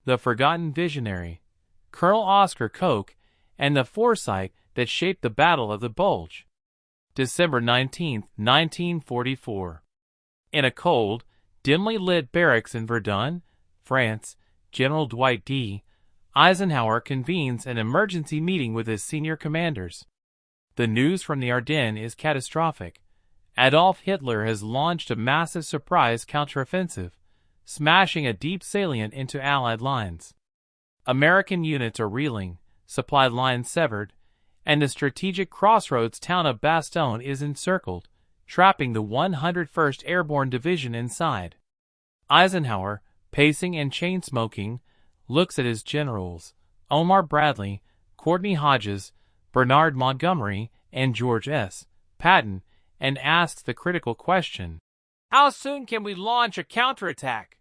the forgotten visionary, Colonel Oscar Koch, and the foresight that shaped the Battle of the Bulge. December 19, 1944. In a cold, dimly lit barracks in Verdun, France, General Dwight D. Eisenhower convenes an emergency meeting with his senior commanders. The news from the Ardennes is catastrophic. Adolf Hitler has launched a massive surprise counteroffensive, smashing a deep salient into Allied lines. American units are reeling, supply lines severed, and the strategic crossroads town of Bastogne is encircled, trapping the 101st Airborne Division inside. Eisenhower, pacing and chain-smoking, looks at his generals, Omar Bradley, Courtney Hodges, Bernard Montgomery, and George S. Patton, and asks the critical question, "How soon can we launch a counterattack?"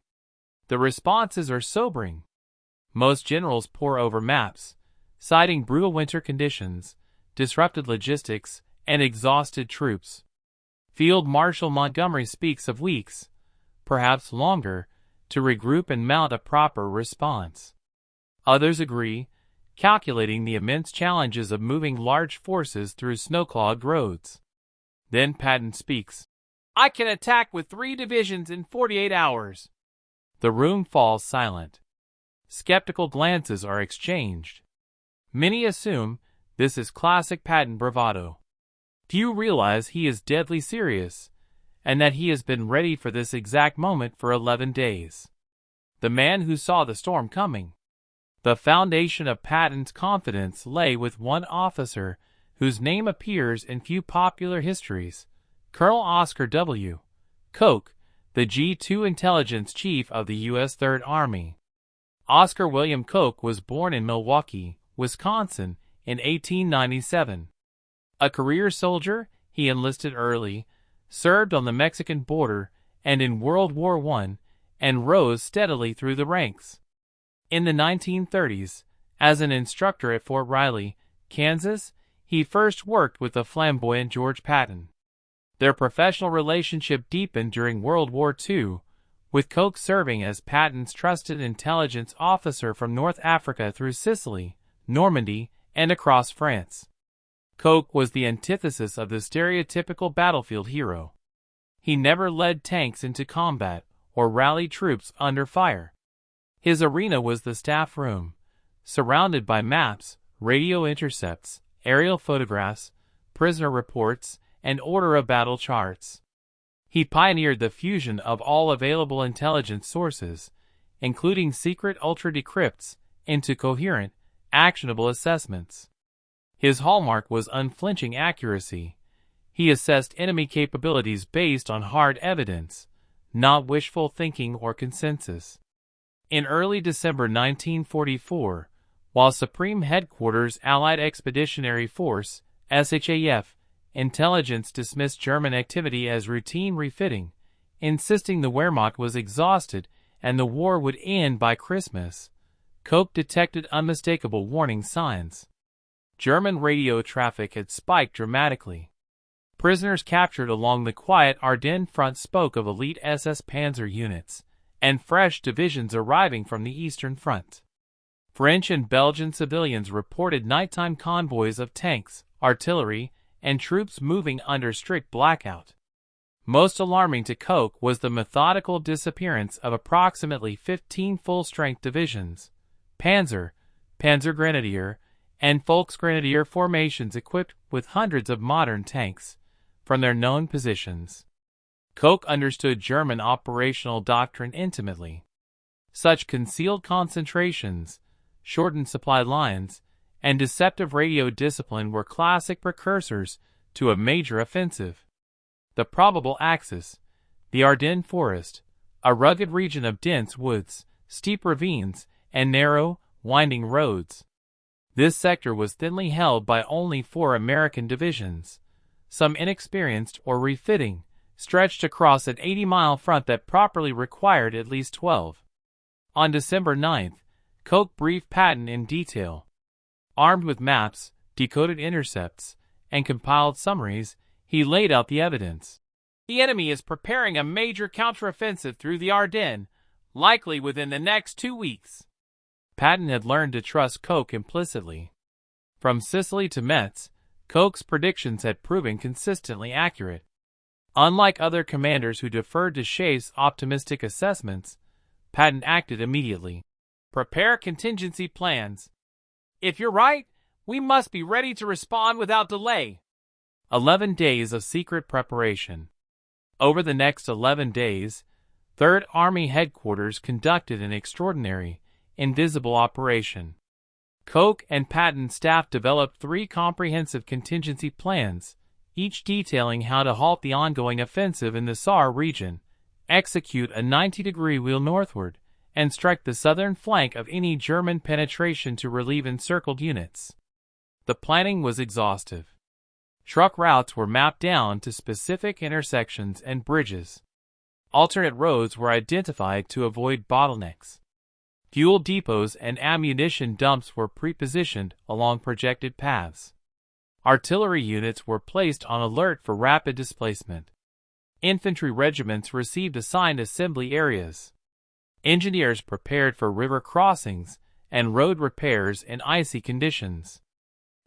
The responses are sobering. Most generals pore over maps, citing brutal winter conditions, disrupted logistics, and exhausted troops. Field Marshal Montgomery speaks of weeks, perhaps longer, to regroup and mount a proper response. Others agree, calculating the immense challenges of moving large forces through snow-clogged roads. Then Patton speaks. "I can attack with 3 divisions in 48 hours." The room falls silent. Skeptical glances are exchanged. Many assume this is classic Patton bravado. Few realize he is deadly serious, and that he has been ready for this exact moment for 11 days. The man who saw the storm coming. The foundation of Patton's confidence lay with one officer whose name appears in few popular histories, Colonel Oscar W. Koch, the G2 intelligence chief of the U.S. Third Army. Oscar William Koch was born in Milwaukee, Wisconsin, in 1897. A career soldier, he enlisted early, served on the Mexican border and in World War I, and rose steadily through the ranks. In the 1930s, as an instructor at Fort Riley, Kansas, he first worked with the flamboyant George Patton. Their professional relationship deepened during World War II, with Koch serving as Patton's trusted intelligence officer from North Africa through Sicily, Normandy, and across France. Koch was the antithesis of the stereotypical battlefield hero. He never led tanks into combat or rallied troops under fire. His arena was the staff room, surrounded by maps, radio intercepts, aerial photographs, prisoner reports, and order of battle charts. He pioneered the fusion of all available intelligence sources, including secret ultra-decrypts, into coherent, actionable assessments. His hallmark was unflinching accuracy. He assessed enemy capabilities based on hard evidence, not wishful thinking or consensus. In early December 1944, while Supreme Headquarters Allied Expeditionary Force, SHAF, intelligence dismissed German activity as routine refitting, insisting the Wehrmacht was exhausted and the war would end by Christmas, Koch detected unmistakable warning signs. German radio traffic had spiked dramatically. Prisoners captured along the quiet Ardennes front spoke of elite SS Panzer units, and fresh divisions arriving from the Eastern Front. French and Belgian civilians reported nighttime convoys of tanks, artillery, and troops moving under strict blackout. Most alarming to Koch was the methodical disappearance of approximately 15 full-strength divisions, Panzer, Panzergrenadier, and Volksgrenadier formations equipped with hundreds of modern tanks, from their known positions. Koch understood German operational doctrine intimately. Such concealed concentrations, shortened supply lines, and deceptive radio discipline were classic precursors to a major offensive. The probable axis, the Ardennes forest, a rugged region of dense woods, steep ravines, and narrow, winding roads. This sector was thinly held by only 4 American divisions, some inexperienced or refitting, stretched across an 80-mile front that properly required at least 12. On December 9th, Koch briefed Patton in detail. Armed with maps, decoded intercepts, and compiled summaries, he laid out the evidence. The enemy is preparing a major counteroffensive through the Ardennes, likely within the next 2 weeks. Patton had learned to trust Koch implicitly. From Sicily to Metz, Koch's predictions had proven consistently accurate. Unlike other commanders who deferred to Schaeff's optimistic assessments, Patton acted immediately. Prepare contingency plans. If you're right, we must be ready to respond without delay. 11 days of secret preparation. Over the next 11 days, 3rd Army Headquarters conducted an extraordinary, invisible operation. Koch and Patton's staff developed 3 comprehensive contingency plans, each detailing how to halt the ongoing offensive in the Saar region, execute a 90-degree wheel northward, and strike the southern flank of any German penetration to relieve encircled units. The planning was exhaustive. Truck routes were mapped down to specific intersections and bridges. Alternate roads were identified to avoid bottlenecks. Fuel depots and ammunition dumps were pre-positioned along projected paths. Artillery units were placed on alert for rapid displacement. Infantry regiments received assigned assembly areas. Engineers prepared for river crossings and road repairs in icy conditions.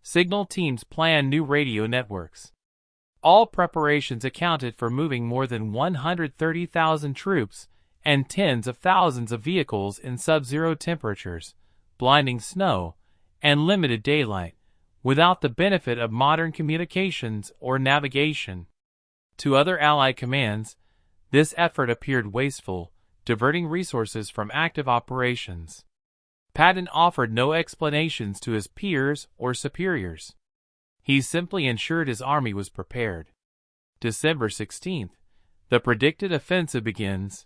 Signal teams planned new radio networks. All preparations accounted for moving more than 130,000 troops and tens of thousands of vehicles in sub-zero temperatures, blinding snow, and limited daylight, without the benefit of modern communications or navigation. To other Allied commands, this effort appeared wasteful, diverting resources from active operations. Patton offered no explanations to his peers or superiors. He simply ensured his army was prepared. December 16th, the predicted offensive begins.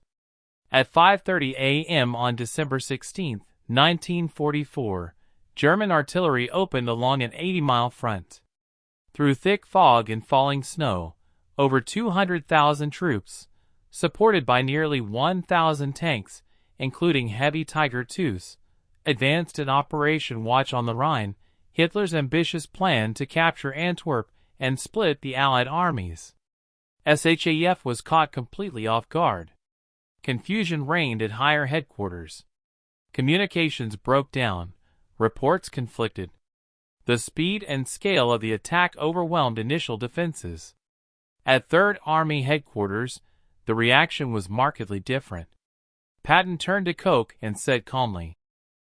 At 5:30 a.m. on December 16, 1944, German artillery opened along an 80-mile front. Through thick fog and falling snow, over 200,000 troops, supported by nearly 1,000 tanks, including heavy Tiger IIs, advanced in Operation Watch on the Rhine, Hitler's ambitious plan to capture Antwerp and split the Allied armies. SHAF was caught completely off guard. Confusion reigned at higher headquarters. Communications broke down, reports conflicted. The speed and scale of the attack overwhelmed initial defenses. At 3rd Army Headquarters, the reaction was markedly different. Patton turned to Koch and said calmly,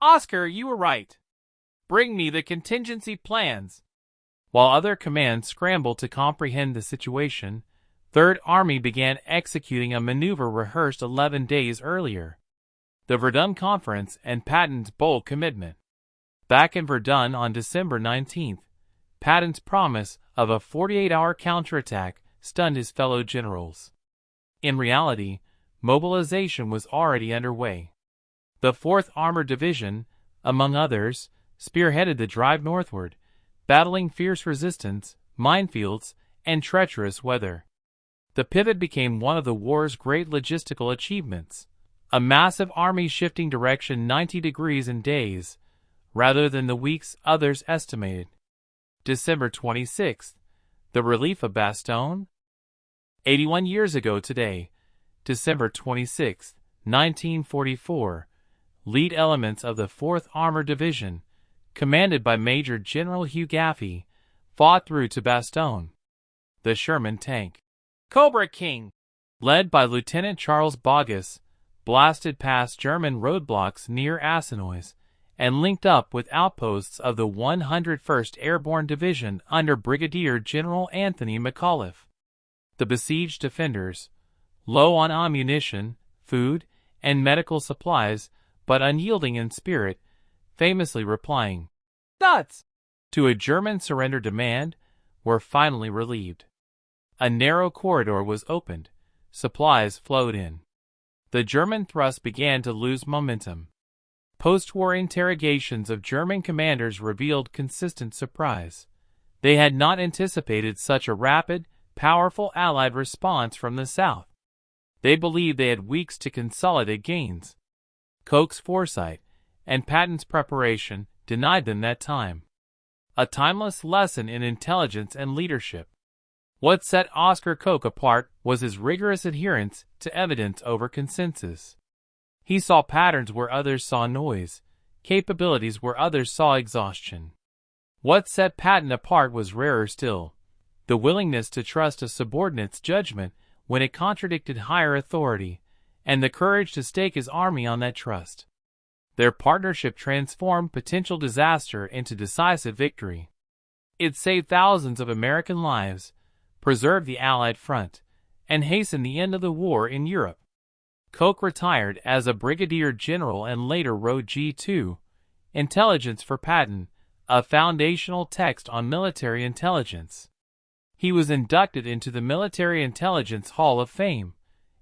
"Oscar, you were right. Bring me the contingency plans." While other commands scrambled to comprehend the situation, 3rd Army began executing a maneuver rehearsed 11 days earlier. The Verdun Conference and Patton's bold commitment. Back in Verdun on December 19th, Patton's promise of a 48-hour counterattack stunned his fellow generals. In reality, mobilization was already underway. The 4th Armored Division, among others, spearheaded the drive northward, battling fierce resistance, minefields, and treacherous weather. The pivot became one of the war's great logistical achievements, a massive army shifting direction 90 degrees in days, rather than the weeks others estimated. December 26th, the relief of Bastogne? 81 years ago today, December 26, 1944, lead elements of the 4th Armored Division, commanded by Major General Hugh Gaffey, fought through to Bastogne. The Sherman tank, Cobra King, led by Lieutenant Charles Boggess, blasted past German roadblocks near Ardennes and linked up with outposts of the 101st Airborne Division under Brigadier General Anthony McAuliffe. The besieged defenders, low on ammunition, food, and medical supplies, but unyielding in spirit, famously replying, "Nuts!" to a German surrender demand, were finally relieved. A narrow corridor was opened, supplies flowed in. The German thrust began to lose momentum. Post-war interrogations of German commanders revealed consistent surprise. They had not anticipated such a rapid, powerful Allied response from the south. They believed they had weeks to consolidate gains. Koch's foresight and Patton's preparation denied them that time. A timeless lesson in intelligence and leadership. What set Oscar Koch apart was his rigorous adherence to evidence over consensus. He saw patterns where others saw noise, capabilities where others saw exhaustion. What set Patton apart was rarer still: the willingness to trust a subordinate's judgment when it contradicted higher authority, and the courage to stake his army on that trust. Their partnership transformed potential disaster into decisive victory. It saved thousands of American lives, preserved the Allied front, and hastened the end of the war in Europe. Koch retired as a brigadier general and later wrote G2, Intelligence for Patton, a foundational text on military intelligence. He was inducted into the Military Intelligence Hall of Fame,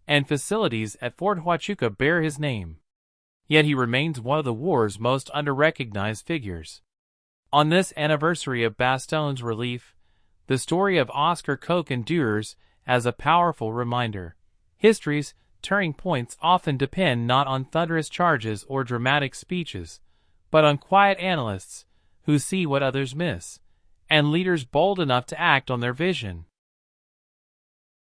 and facilities at Fort Huachuca bear his name. Yet he remains one of the war's most under-recognized figures. On this anniversary of Bastogne's relief, the story of Oscar Koch endures as a powerful reminder. History's turning points often depend not on thunderous charges or dramatic speeches, but on quiet analysts who see what others miss, and leaders bold enough to act on their vision.